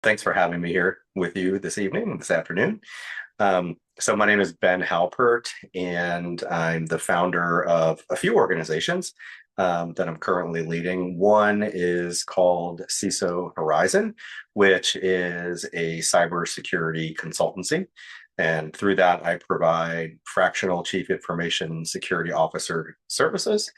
Thanks for having me here with you this afternoon. So my name is Ben Halpert, and I'm the founder of a few organizations that I'm currently leading. One is called CISO Horizon, which is a cybersecurity consultancy. And through that, I provide fractional chief information security officer services,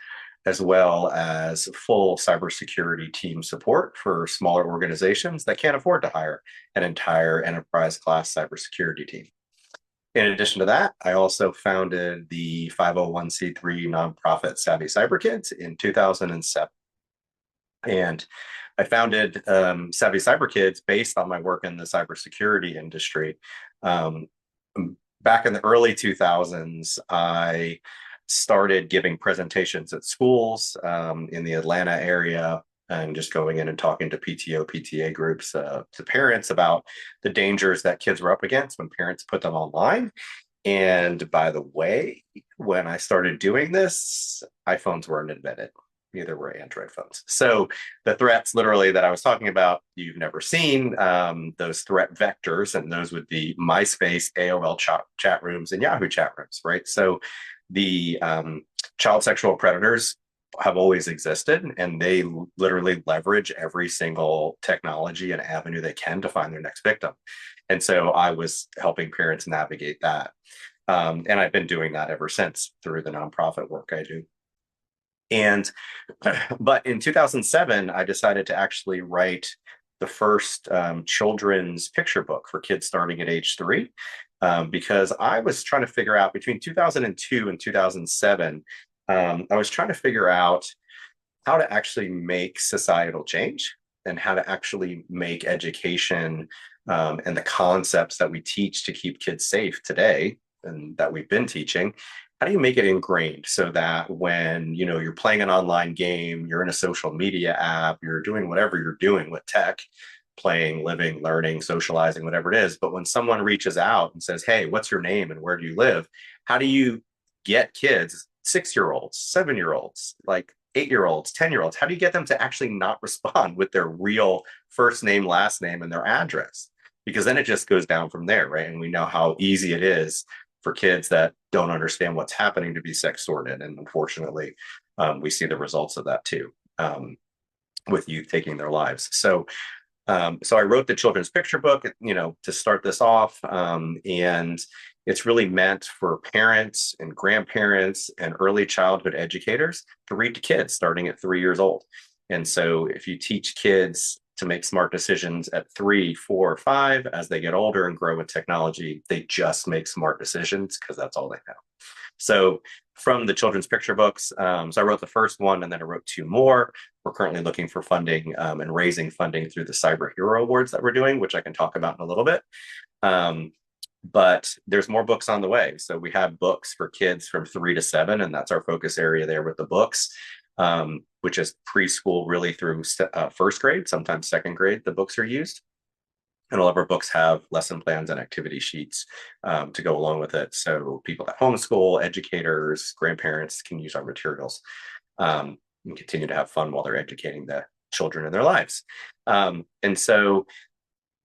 as well as full cybersecurity team support for smaller organizations that can't afford to hire an entire enterprise class cybersecurity team. In addition to that, I also founded the 501(c)(3) nonprofit Savvy Cyber Kids in 2007. And I founded Savvy Cyber Kids based on my work in the cybersecurity industry. Um, Back in the early 2000s, I started giving presentations at schools in the Atlanta area and just going in and talking to PTO, PTA groups, to parents about the dangers that kids were up against when parents put them online. And by the way, when I started doing this, iPhones weren't invented. Neither were Android phones. So the threats literally that I was talking about, you've never seen, those threat vectors, and those would be MySpace, AOL chat rooms, and Yahoo chat rooms, right? So the child sexual predators have always existed, and they literally leverage every single technology and avenue they can to find their next victim. And so I was helping parents navigate that. And I've been doing that ever since through the nonprofit work I do. And, but in 2007, I decided to actually write the first children's picture book for kids starting at age 3, because I was trying to figure out between 2002 and 2007, I was trying to figure out how to actually make societal change and how to actually make education and the concepts that we teach to keep kids safe today and that we've been teaching, how do you make it ingrained so that when you're playing an online game, you're in a social media app, you're doing whatever you're doing with tech, playing, living, learning, socializing, whatever it is, but when someone reaches out and says, hey, what's your name and where do you live, how do you get kids, 6-year-olds, 7-year-olds, like 8-year-olds, 10-year-olds, how do you get them to actually not respond with their real first name, last name, and their address? Because then it just goes down from there, right? And we know how easy it is for kids that don't understand what's happening to be sex sorted. And unfortunately, we see the results of that too, with youth taking their lives. So I wrote the children's picture book, to start this off. And it's really meant for parents and grandparents and early childhood educators to read to kids starting at 3 years old. And so if you teach kids to make smart decisions at 3, 4, 5, as they get older and grow with technology, they just make smart decisions because that's all they know. So from the children's picture books, so I wrote the first one and then I wrote 2 more. We're currently looking for funding and raising funding through the Cyber Hero Awards that we're doing, which I can talk about in a little bit. But there's more books on the way. So we have books for kids from 3 to 7, and that's our focus area there with the books, which is preschool really through first grade, sometimes second grade, the books are used. And all of our books have lesson plans and activity sheets to go along with it. So people that homeschool, educators, grandparents can use our materials and continue to have fun while they're educating the children in their lives. And so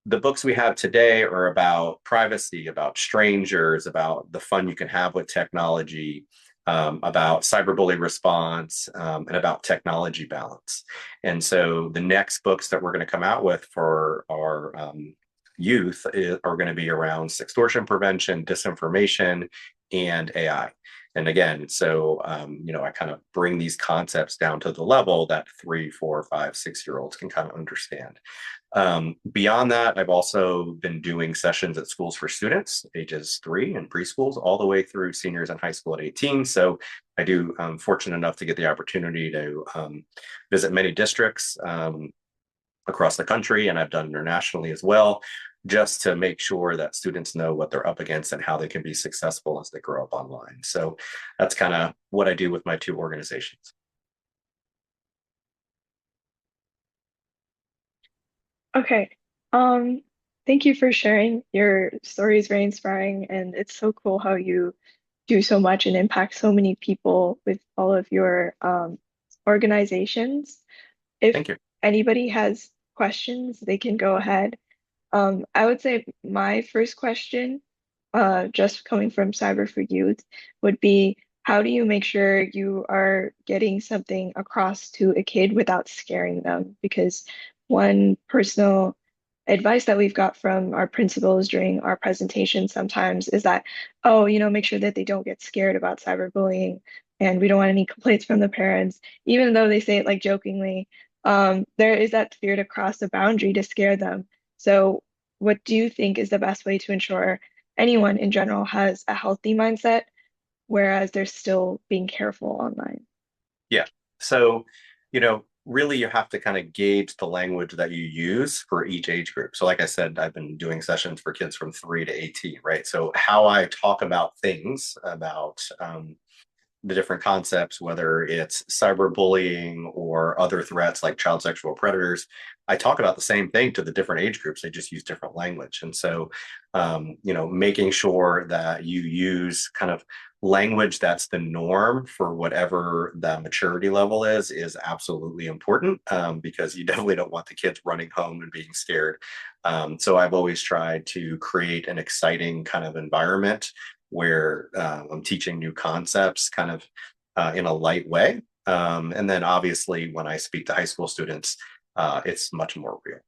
the books we have today are about privacy, about strangers, about the fun you can have with technology, about cyberbullying response, and about technology balance. And so the next books that we're going to come out with for our youth are going to be around sextortion prevention, disinformation, and AI. And again, so I kind of bring these concepts down to the level that 3, 4, 5, 6-year-olds can kind of understand. Beyond that, I've also been doing sessions at schools for students, ages 3 and preschools, all the way through seniors in high school at 18. So I do, I'm fortunate enough to get the opportunity to visit many districts across the country, and I've done internationally as well, just to make sure that students know what they're up against and how they can be successful as they grow up online. So that's kind of what I do with my 2 organizations. Okay. Thank you for sharing. Your story is very inspiring, and it's so cool how you do so much and impact so many people with all of your organizations. If Thank you. anybody has questions, they can go ahead. I would say my first question, just coming from Cyber for Youth, would be how do you make sure you are getting something across to a kid without scaring them? Because one personal advice that we've got from our principals during our presentation sometimes is that, oh, make sure that they don't get scared about cyberbullying, and we don't want any complaints from the parents, even though they say it like jokingly. There is that fear to cross the boundary to scare them. So, what do you think is the best way to ensure anyone in general has a healthy mindset, whereas they're still being careful online? Yeah. So, really you have to kind of gauge the language that you use for each age group. So, like I said, I've been doing sessions for kids from 3 to 18, right? So, how I talk about things, about the different concepts, whether it's cyberbullying or other threats like child sexual predators, I talk about the same thing to the different age groups. They just use different language. And so, making sure that you use kind of language that's the norm for whatever the maturity level is absolutely important, because you definitely don't want the kids running home and being scared. So I've always tried to create an exciting kind of environment where I'm teaching new concepts kind of in a light way. And then obviously, when I speak to high school students, it's much more real.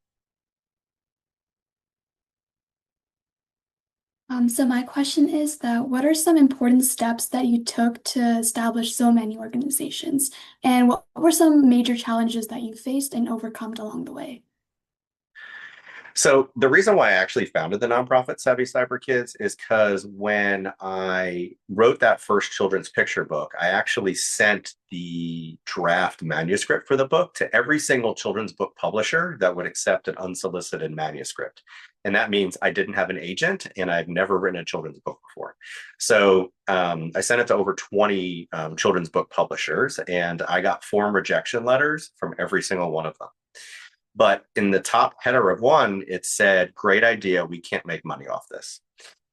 So my question is that what are some important steps that you took to establish so many organizations? And what were some major challenges that you faced and overcome along the way? So the reason why I actually founded the nonprofit Savvy Cyber Kids is because when I wrote that first children's picture book, I actually sent the draft manuscript for the book to every single children's book publisher that would accept an unsolicited manuscript. And that means I didn't have an agent and I've never written a children's book before. So I sent it to over 20 children's book publishers, and I got form rejection letters from every single one of them. But in the top header of one, it said, "Great idea. We can't make money off this."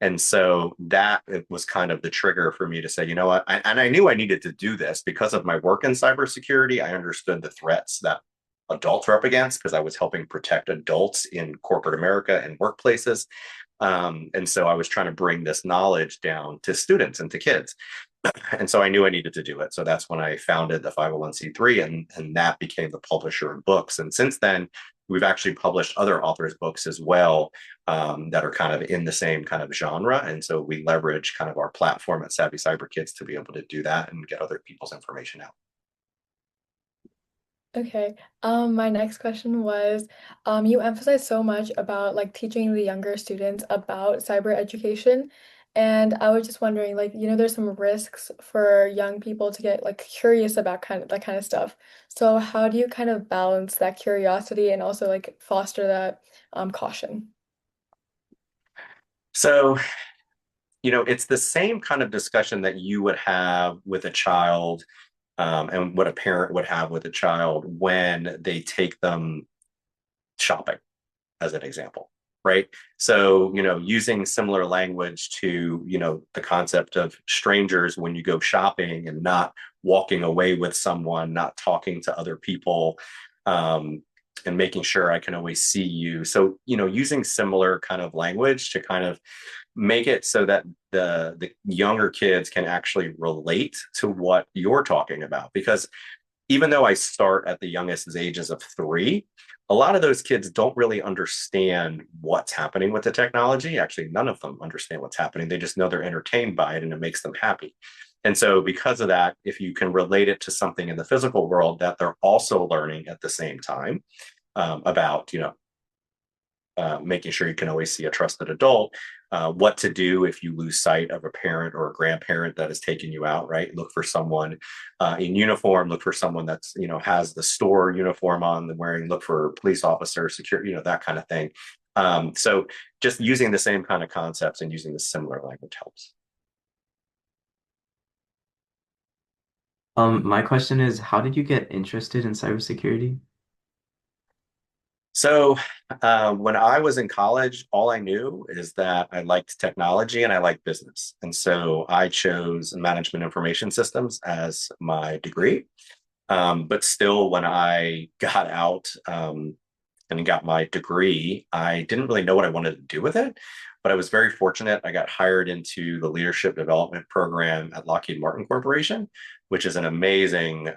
And so that it was kind of the trigger for me to say, you know what? And I knew I needed to do this because of my work in cybersecurity. I understood the threats that adults were up against because I was helping protect adults in corporate America and workplaces. And so I was trying to bring this knowledge down to students and to kids. And so I knew I needed to do it. So that's when I founded the 501(c)(3), and that became the publisher of books. And since then, we've actually published other authors' books as well, that are kind of in the same kind of genre. And so we leverage kind of our platform at Savvy Cyber Kids to be able to do that and get other people's information out. Okay. My next question was, you emphasize so much about like teaching the younger students about cyber education. And I was just wondering, like, there's some risks for young people to get like curious about kind of that kind of stuff. So how do you kind of balance that curiosity and also like foster that caution? So, it's the same kind of discussion that you would have with a child, and what a parent would have with a child when they take them shopping, as an example, right? So, using similar language to, the concept of strangers when you go shopping and not walking away with someone, not talking to other people, and making sure I can always see you. So, using similar kind of language to kind of make it so that the younger kids can actually relate to what you're talking about. Because even though I start at the youngest ages of 3, a lot of those kids don't really understand what's happening with the technology. Actually, none of them understand what's happening. They just know they're entertained by it and it makes them happy. And so, because of that, if you can relate it to something in the physical world that they're also learning at the same time, about, making sure you can always see a trusted adult, what to do if you lose sight of a parent or a grandparent that has taken you out, right? Look for someone in uniform, look for someone that's, has the store uniform on, them wearing, look for police officer, security, that kind of thing. So just using the same kind of concepts and using the similar language helps. My question is, how did you get interested in cybersecurity? So, when I was in college, all I knew is that I liked technology and I liked business. And so I chose management information systems as my degree. But still, when I got out, and got my degree, I didn't really know what I wanted to do with it, but I was very fortunate. I got hired into the leadership development program at Lockheed Martin Corporation, which is an amazing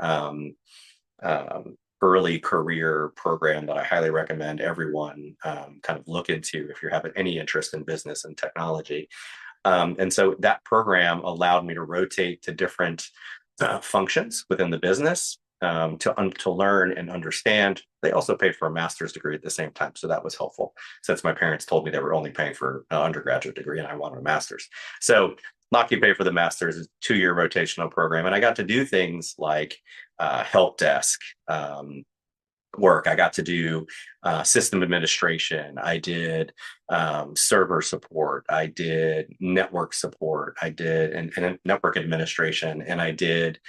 early career program that I highly recommend everyone kind of look into if you're having any interest in business and technology. And so that program allowed me to rotate to different functions within the business to learn and understand. They also paid for a master's degree at the same time, so that was helpful. Since my parents told me they were only paying for an undergraduate degree, and I wanted a master's, so Lockheed paid for the master's, a 2-year rotational program, and I got to do things like help desk. Work. I got to do system administration. I did server support. I did network support. I did and network administration, and I did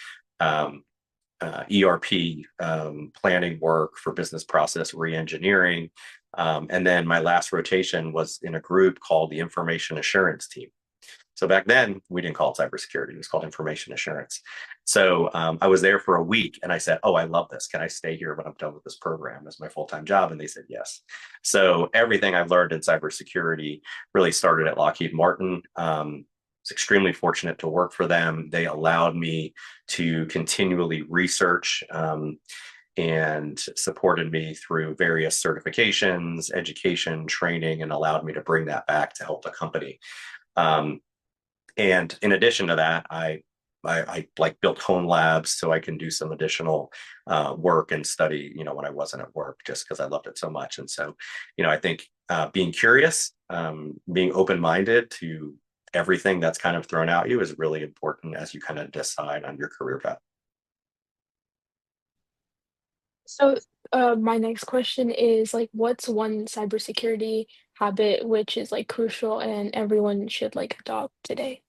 ERP planning work for business process reengineering. And then my last rotation was in a group called the Information Assurance Team. So back then, we didn't call it cybersecurity. It was called information assurance. So I was there for a week and I said, oh, I love this. Can I stay here when I'm done with this program as my full-time job? And they said, yes. So everything I've learned in cybersecurity really started at Lockheed Martin. I was extremely fortunate to work for them. They allowed me to continually research and supported me through various certifications, education, training, and allowed me to bring that back to help the company. And in addition to that, I like built home labs so I can do some additional work and study, when I wasn't at work, just because I loved it so much. And so, I think being curious, being open-minded to everything that's kind of thrown at you is really important as you kind of decide on your career path. So, my next question is like, what's one cybersecurity habit which is like crucial and everyone should like adopt today?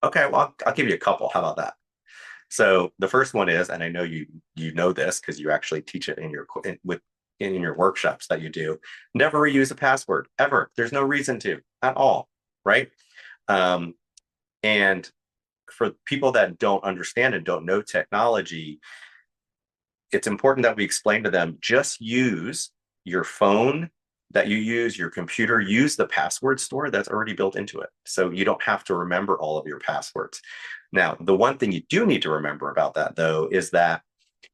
Okay, well, I'll give you a couple. How about that? So the first one is, and I know you know this because you actually teach it in your workshops that you do. Never reuse a password ever. There's no reason to at all, right? And for people that don't understand and don't know technology, it's important that we explain to them, just use your phone that you use, your computer, use the password store that's already built into it. So you don't have to remember all of your passwords. Now, the one thing you do need to remember about that, though, is that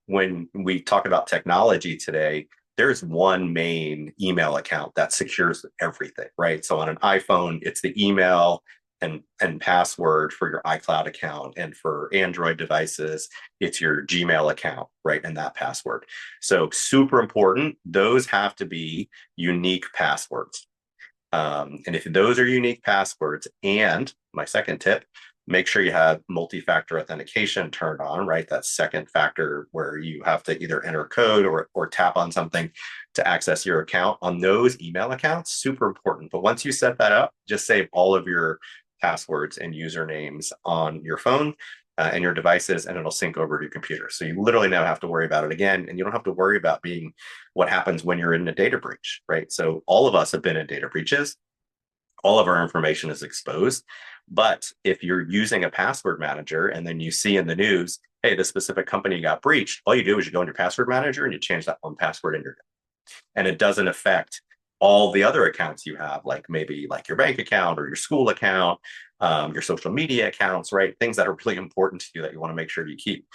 when we talk about technology today, there's one main email account that secures everything, right? So on an iPhone, it's the email and password for your iCloud account. And for Android devices, it's your Gmail account, right? And that password. So super important. Those have to be unique passwords. And if those are unique passwords, and my second tip, make sure you have multi-factor authentication turned on, right? That second factor where you have to either enter code or tap on something to access your account on those email accounts, super important. But once you set that up, just save all of your passwords and usernames on your phone and your devices, and it'll sync over to your computer. So you literally never have to worry about it again. And you don't have to worry about what happens when you're in a data breach, right? So all of us have been in data breaches. All of our information is exposed. But if you're using a password manager and then you see in the news, hey, this specific company got breached, all you do is you go in your password manager and you change that one password and you're good. And it doesn't affect all the other accounts you have, like maybe like your bank account or your school account, your social media accounts, right? Things that are really important to you that you want to make sure you keep,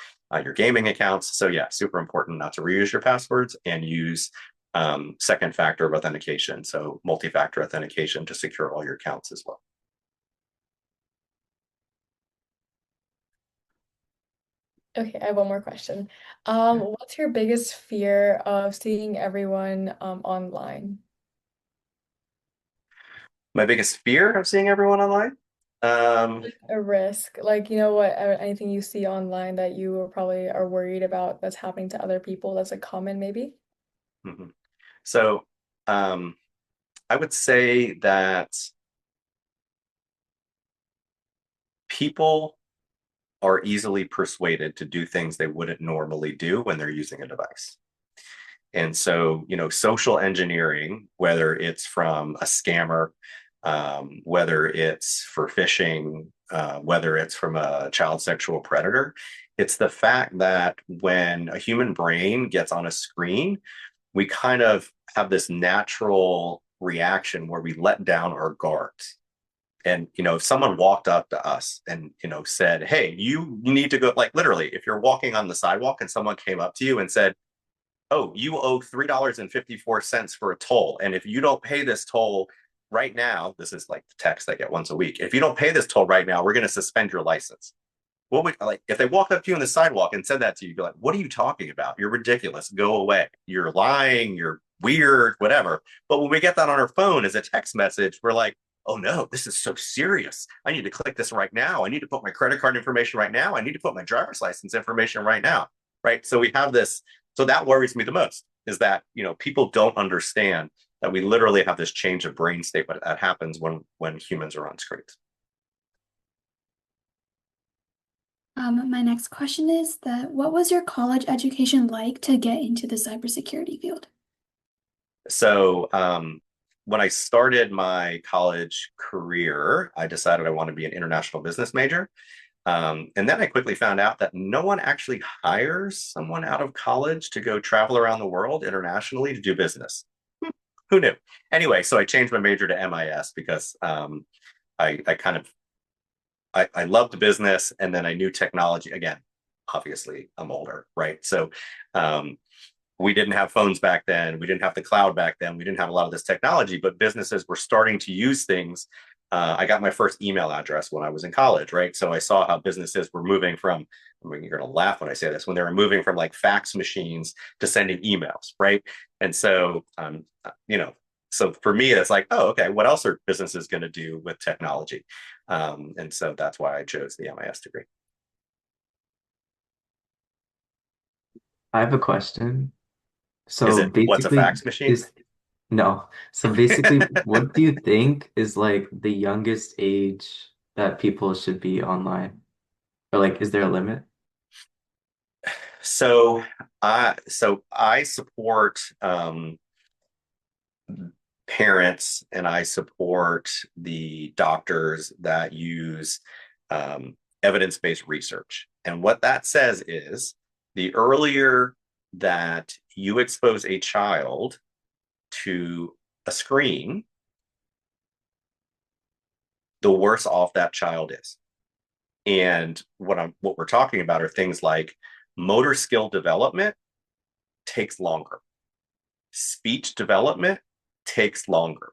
your gaming accounts. So yeah, super important not to reuse your passwords and use second factor of authentication. So multi-factor authentication to secure all your accounts as well. Okay, I have one more question. What's your biggest fear of seeing everyone online? My biggest fear of seeing everyone online? A risk, like anything you see online that you probably are worried about that's happening to other people that's like common maybe? Mhm. So I would say that people are easily persuaded to do things they wouldn't normally do when they're using a device. And so, social engineering, whether it's from a scammer, whether it's for phishing, whether it's from a child sexual predator, it's the fact that when a human brain gets on a screen, we kind of have this natural reaction where we let down our guards. And, if someone walked up to us and, said, hey, you need to go, like literally, if you're walking on the sidewalk and someone came up to you and said, oh, you owe $3.54 for a toll. And if you don't pay this toll right now, this is like the text I get once a week. If you don't pay this toll right now, we're going to suspend your license. What would, like, if they walked up to you on the sidewalk and said that to you, you'd be like, what are you talking about? You're ridiculous. Go away. You're lying. You're weird, whatever. But when we get that on our phone as a text message, we're like, oh no, this is so serious. I need to click this right now. I need to put my credit card information right now. I need to put my driver's license information right now. Right. So we have this. So that worries me the most, is that, people don't understand that we literally have this change of brain state that happens when humans are on screens. My next question is that what was your college education like to get into the cybersecurity field? So when I started my college career, I decided I want to be an international business major. And then I quickly found out that no one actually hires someone out of college to go travel around the world internationally to do business. Who knew? Anyway, so I changed my major to MIS because I kind of I loved business, and then I knew technology. Again, obviously, I'm older, right? So we didn't have phones back then. We didn't have the cloud back then. We didn't have a lot of this technology, but businesses were starting to use things. I got my first email address when I was in college, right? So I saw how businesses were moving from, I mean, you're going to laugh when I say this, when they were moving from like fax machines to sending emails, right? And so, so for me, it's like, oh, okay, what else are businesses going to do with technology? And so that's why I chose the MIS degree. I have a question. Is So it what's a basically, fax machine? is no. So basically, what do you think is like the youngest age that people should be online? Or like, is there a limit? So I support parents, and I support the doctors that use evidence-based research. And what that says is the earlier that you expose a child to a screen, the worse off that child is. And what we're talking about are things like motor skill development takes longer. Speech development takes longer.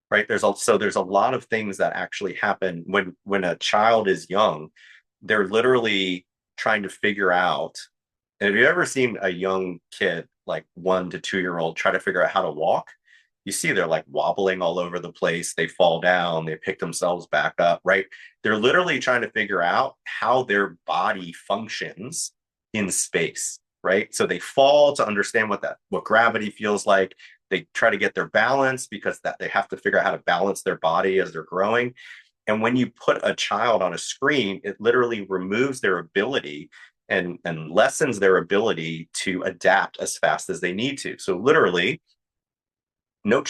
Right? There's a lot of things that actually happen when a child is young. They're literally trying to figure out. And have you ever seen a young kid, like 1 to 2 year old, try to figure out how to walk? You see they're like wobbling all over the place. They fall down, they pick themselves back up, right? They're literally trying to figure out how their body functions in space, right? So they fall to understand what gravity feels like. They try to get their balance because that they have to figure out how to balance their body as they're growing. And when you put a child on a screen, it literally removes their ability and lessens their ability to adapt as fast as they need to. So literally, no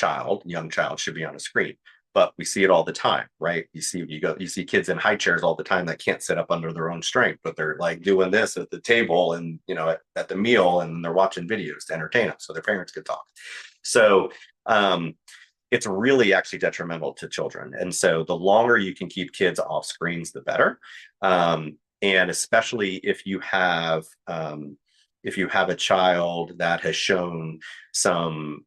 young child should be on a screen, but we see it all the time, right? You see kids in high chairs all the time that can't sit up under their own strength, but they're like doing this at the table and at the meal, and they're watching videos to entertain them so their parents could talk. So it's really actually detrimental to children. And so the longer you can keep kids off screens, the better. And especially if you have a child that has shown some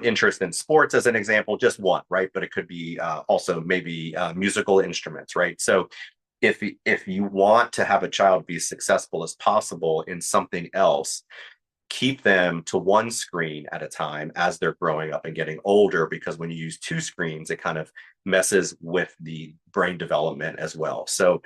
interest in sports, as an example, just one, right? But it could be also maybe musical instruments, right? So if you want to have a child be as successful as possible in something else, keep them to one screen at a time as they're growing up and getting older, because when you use two screens, it kind of messes with the brain development as well. So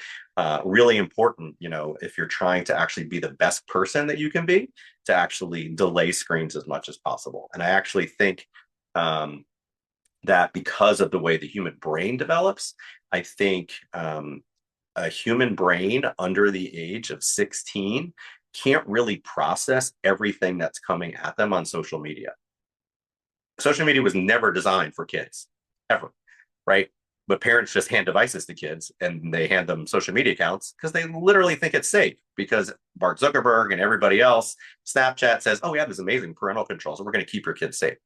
really important, if you're trying to actually be the best person that you can be, to actually delay screens as much as possible. And I actually think that because of the way the human brain develops, I think a human brain under the age of 16 can't really process everything that's coming at them on social media. Social media was never designed for kids, ever, right? But parents just hand devices to kids and they hand them social media accounts because they literally think it's safe because Mark Zuckerberg and everybody else, Snapchat says, oh, we have this amazing parental controls and we're going to keep your kids safe.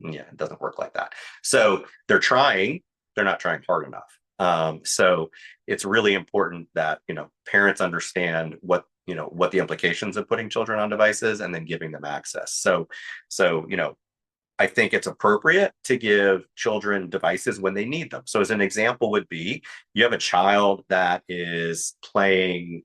Yeah, it doesn't work like that. So they're trying, they're not trying hard enough. So it's really important that, parents understand what the implications of putting children on devices and then giving them access. So I think it's appropriate to give children devices when they need them. So as an example would be, you have a child that is playing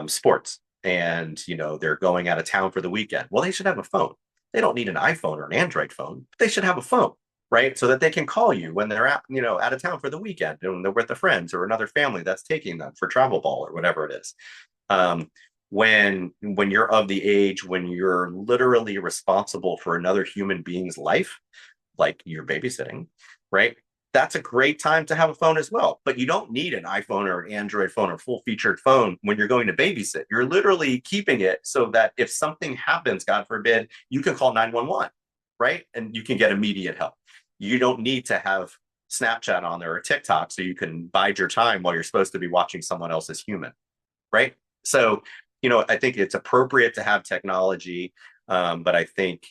sports and, they're going out of town for the weekend. Well, they should have a phone. They don't need an iPhone or an Android phone. But they should have a phone, right? So that they can call you when they're out of town for the weekend and they're with a friends or another family that's taking them for travel ball or whatever it is. Um, when you're of the age when you're literally responsible for another human being's life, like you're babysitting, right? That's a great time to have a phone as well. But you don't need an iPhone or an Android phone or full featured phone when you're going to babysit. You're literally keeping it so that if something happens, God forbid, you can call 911, right? And you can get immediate help. You don't need to have Snapchat on there or TikTok so you can bide your time while you're supposed to be watching someone else's human, right? So, I think it's appropriate to have technology, but I think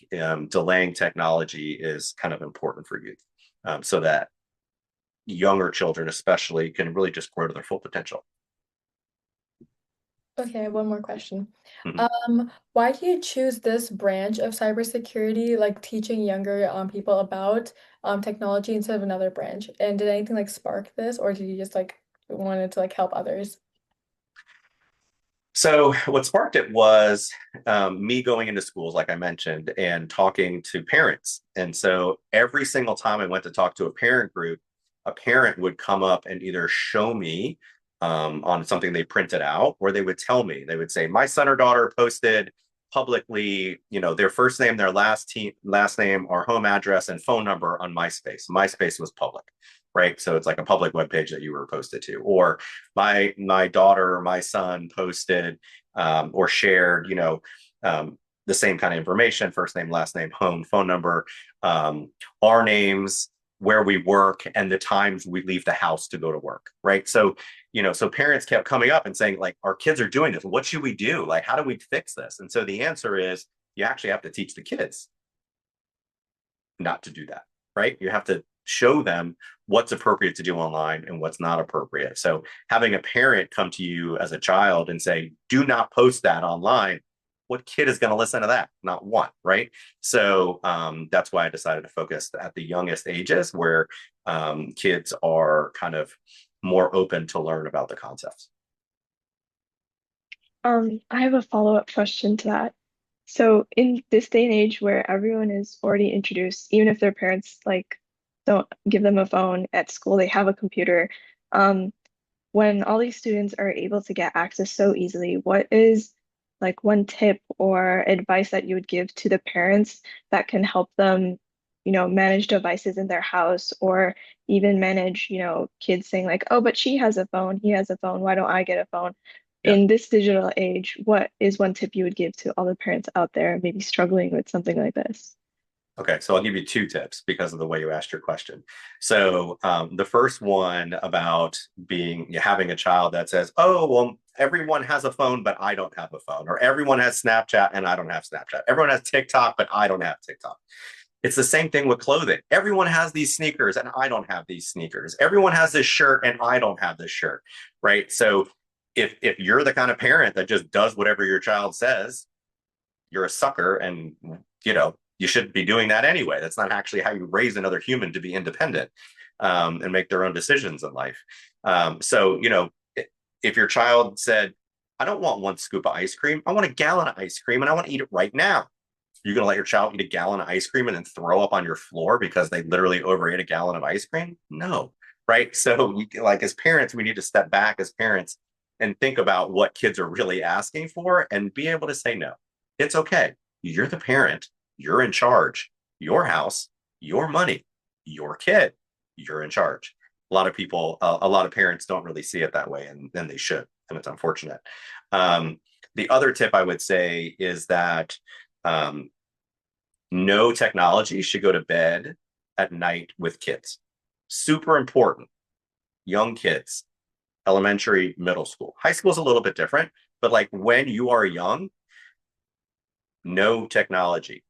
delaying technology is kind of important for youth, so that younger children especially can really just grow to their full potential. Okay, one more question. Mhm. Why do you choose this branch of cybersecurity, like teaching younger people about technology instead of another branch? And did anything like spark this, or did you just like wanted to like help others? So what sparked it was me going into schools, like I mentioned, and talking to parents. And so every single time I went to talk to a parent group, a parent would come up and either show me on something they printed out, or they would tell me, they would say, my son or daughter posted publicly, their first name, their last name, our home address and phone number on MySpace. MySpace was public, right? So it's like a public web page that you were posted to. Or my daughter or my son posted or shared, the same kind of information: first name, last name, home, phone number, our names, where we work, and the times we leave the house to go to work, right? So so parents kept coming up and saying, like, our kids are doing this, what should we do? Like, how do we fix this? And so the answer is, you actually have to teach the kids not to do that, right? You have to show them what's appropriate to do online and what's not appropriate. So having a parent come to you as a child and say, do not post that online, what kid is going to listen to that? Not one, right? So that's why I decided to focus at the youngest ages, where kids are kind of more open to learn about the concepts. I have a follow-up question to that. So in this day and age where everyone is already introduced, even if their parents like don't give them a phone at school, they have a computer. Um, when all these students are able to get access so easily, what is like one tip or advice that you would give to the parents that can help them, manage devices in their house, or even manage, kids saying like, oh, but she has a phone, he has a phone, why don't I get a phone? Yeah. In this digital age, what is one tip you would give to all the parents out there maybe struggling with something like this? Okay, so I'll give you two tips because of the way you asked your question. So the first one about having a child that says, "Oh, well, everyone has a phone, but I don't have a phone," or "Everyone has Snapchat and I don't have Snapchat. Everyone has TikTok, but I don't have TikTok." It's the same thing with clothing. Everyone has these sneakers and I don't have these sneakers. Everyone has this shirt and I don't have this shirt, right? So if you're the kind of parent that just does whatever your child says, you're a sucker, and you shouldn't be doing that anyway. That's not actually how you raise another human to be independent and make their own decisions in life. So if your child said, I don't want one scoop of ice cream, I want a gallon of ice cream and I want to eat it right now, you're going to let your child eat a gallon of ice cream and then throw up on your floor because they literally overate a gallon of ice cream? No, right? So like, as parents, we need to step back as parents and think about what kids are really asking for and be able to say no. It's okay. You're the parent. You're in charge. Your house, your money, your kid. You're in charge. A lot of parents don't really see it that way, and then they should, and it's unfortunate. The other tip I would say is that no technology should go to bed at night with kids. super important. Young kids, elementary, middle school. High school is a little bit different, but like when you are young, no technology.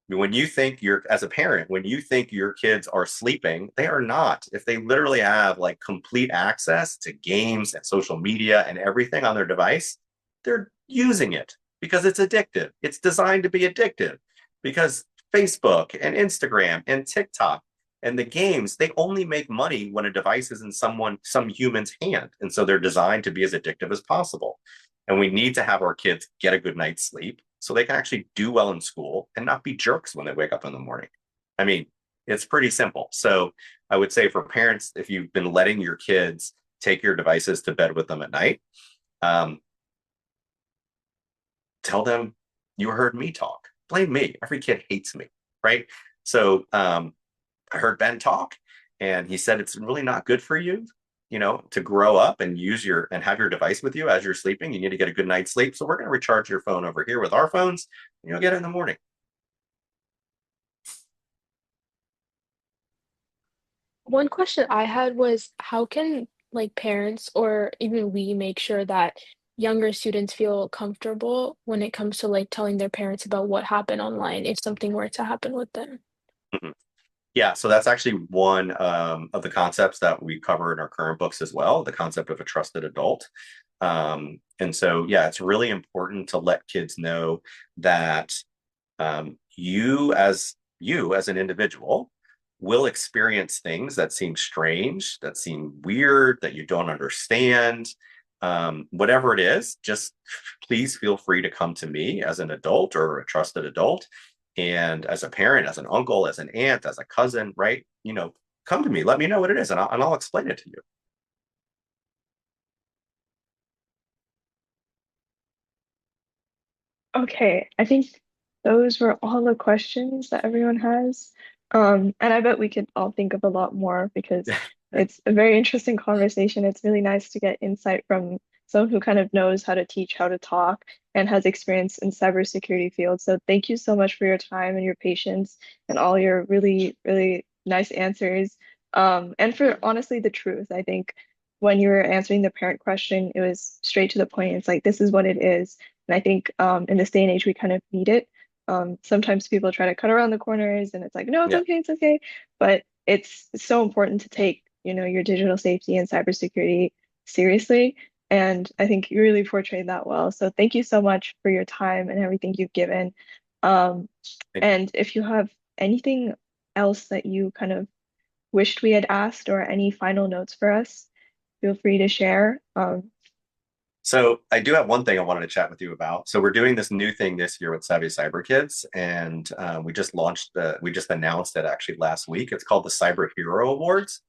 When you think you're, as a parent, when you think your kids are sleeping, they are not. If they literally have like complete access to games and social media and everything on their device, they're using it because it's addictive. It's designed to be addictive because Facebook and Instagram and TikTok and the games, they only make money when a device is in some human's hand. And so they're designed to be as addictive as possible. And we need to have our kids get a good night's sleep so they can actually do well in school and not be jerks when they wake up in the morning. I mean, it's pretty simple. So I would say for parents, if you've been letting your kids take your devices to bed with them at night, tell them you heard me talk. Blame me. Every kid hates me, right? So I heard Ben talk, and he said it's really not good for you, to grow up and have your device with you as you're sleeping. You need to get a good night's sleep. So we're going to recharge your phone over here with our phones, and you'll get it in the morning. One question I had was how can like parents or even we make sure that younger students feel comfortable when it comes to like telling their parents about what happened online if something were to happen with them? Mhm. Yeah, so that's actually one of the concepts that we cover in our current books as well, the concept of a trusted adult. And so, yeah, it's really important to let kids know that you as an individual will experience things that seem strange, that seem weird, that you don't understand. Whatever it is, just please feel free to come to me as an adult or a trusted adult. And as a parent, as an uncle, as an aunt, as a cousin, right? Come to me, let me know what it is, and I'll explain it to you. Okay, I think those were all the questions that everyone has. And I bet we could all think of a lot more because it's a very interesting conversation. It's really nice to get insight from someone who kind of knows how to teach, how to talk, and has experience in cybersecurity field. So thank you so much for your time and your patience and all your really, really nice answers. And for honestly the truth. I think when you were answering the parent question, it was straight to the point. It's like, this is what it is. And I think in this day and age, we kind of need it. Sometimes people try to cut around the corners and it's like, no, Yeah, it's okay. But it's so important to take, your digital safety and cybersecurity seriously. And I think you really portrayed that well. So thank you so much for your time and everything you've given. Um, thank you. and if you have anything else that you kind of wished we had asked or any final notes for us, feel free to share. So I do have one thing I wanted to chat with you about. So we're doing this new thing this year with Savvy Cyber Kids, and we just announced it actually last week. It's called the Cyber Hero Awards.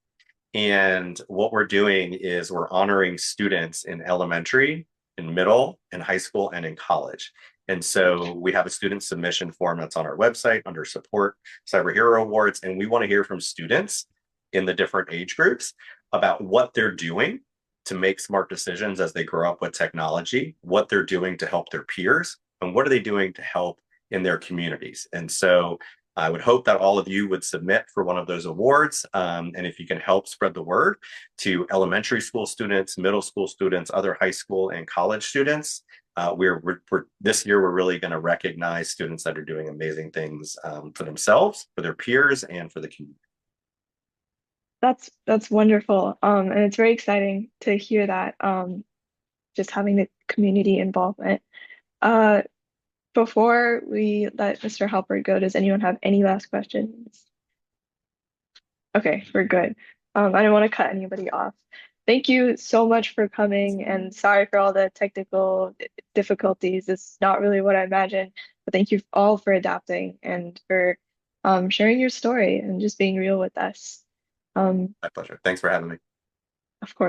And what we're doing is we're honoring students in elementary, in middle, in high school, and in college. And so we have a student submission form that's on our website under support Cyber Hero Awards. And we want to hear from students in the different age groups about what they're doing to make smart decisions as they grow up with technology, what they're doing to help their peers, and what are they doing to help in their communities. And so I would hope that all of you would submit for one of those awards. And if you can help spread the word to elementary school students, middle school students, other high school and college students, this year we're really going to recognize students that are doing amazing things for themselves, for their peers, and for the community. That's wonderful. And it's very exciting to hear that, just having the community involvement. Uh, Before we let Mr. Halpert go, does anyone have any last questions? Okay, we're good. I don't want to cut anybody off. Thank you so much for coming, and sorry for all the technical difficulties. It's not really what I imagined, but thank you all for adapting and for sharing your story and just being real with us. My pleasure. Thanks for having me. Of course.